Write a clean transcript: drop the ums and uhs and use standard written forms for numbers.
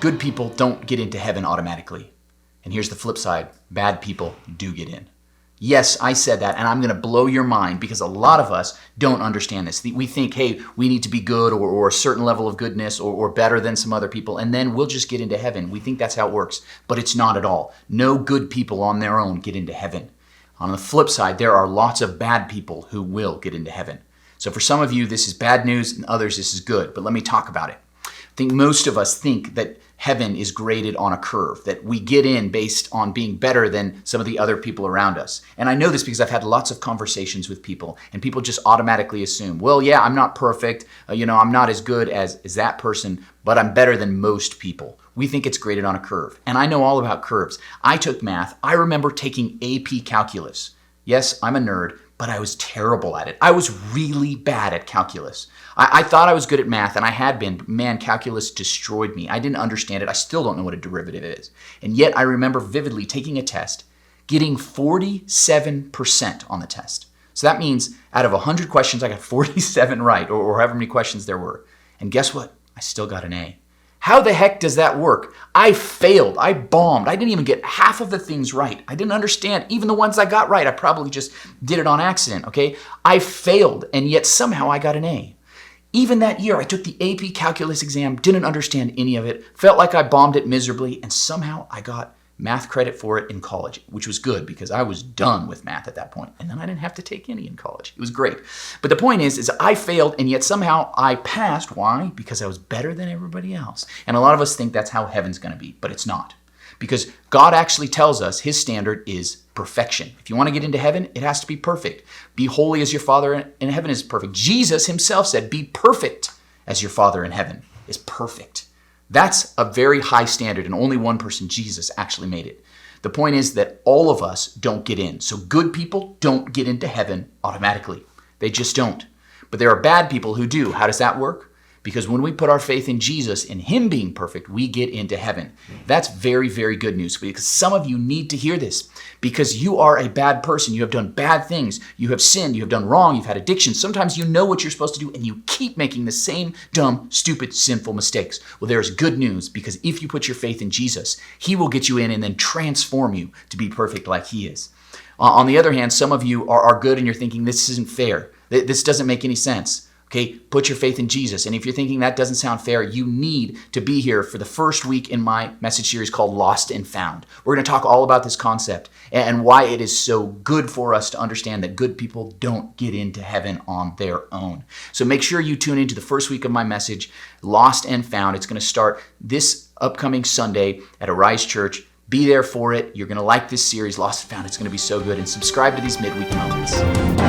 Good people don't get into heaven automatically. And here's the flip side. Bad people do get in. Yes, I said that, and I'm going to blow your mind because a lot of us don't understand this. We think, hey, we need to be good or a certain level of goodness or better than some other people, and then we'll just get into heaven. We think that's how it works, but it's not at all. No good people on their own get into heaven. On the flip side, there are lots of bad people who will get into heaven. So for some of you, this is bad news, and others, this is good, but let me talk about it. I think most of us think that heaven is graded on a curve, that we get in based on being better than some of the other people around us. And I know this because I've had lots of conversations with people, and people just automatically assume, well, yeah, I'm not perfect, I'm not as good as that person, but I'm better than most people. We think it's graded on a curve. And I know all about curves. I took math. I remember taking AP calculus. Yes, I'm a nerd, but I was terrible at it. I was really bad at calculus. I thought I was good at math, and I had been, but man, calculus destroyed me. I didn't understand it. I still don't know what a derivative is. And yet I remember vividly taking a test, getting 47% on the test. So that means out of 100 questions, I got 47 right, or however many questions there were. And guess what? I still got an A. How the heck does that work? I failed. I bombed. I didn't even get half of the things right. I didn't understand. Even the ones I got right, I probably just did it on accident, okay? I failed, and yet somehow I got an A. Even that year, I took the AP calculus exam, didn't understand any of it, felt like I bombed it miserably, and somehow I got math credit for it in college, which was good because I was done with math at that point. And then I didn't have to take any in college. It was great. But the point is I failed, and yet somehow I passed. Why? Because I was better than everybody else. And a lot of us think that's how heaven's going to be, but it's not. Because God actually tells us his standard is perfection. If you want to get into heaven, it has to be perfect. Be holy as your Father in heaven is perfect. Jesus himself said, be perfect as your Father in heaven is perfect. That's a very high standard, and only one person, Jesus, actually made it. The point is that all of us don't get in. So good people don't get into heaven automatically. They just don't. But there are bad people who do. How does that work? Because when we put our faith in Jesus, in him being perfect, we get into heaven. That's very, very good news, because some of you need to hear this. Because you are a bad person. You have done bad things. You have sinned. You have done wrong. You've had addiction. Sometimes you know what you're supposed to do, and you keep making the same dumb, stupid, sinful mistakes. Well, there's good news, because if you put your faith in Jesus, he will get you in and then transform you to be perfect like he is. On the other hand, some of you are good, and you're thinking, this isn't fair. This doesn't make any sense. Okay, put your faith in Jesus. And if you're thinking that doesn't sound fair, you need to be here for the first week in my message series called Lost and Found. We're going to talk all about this concept and why it is so good for us to understand that good people don't get into heaven on their own. So make sure you tune into the first week of my message, Lost and Found. It's going to start this upcoming Sunday at Arise Church. Be there for it. You're going to like this series, Lost and Found. It's going to be so good. And subscribe to these midweek moments.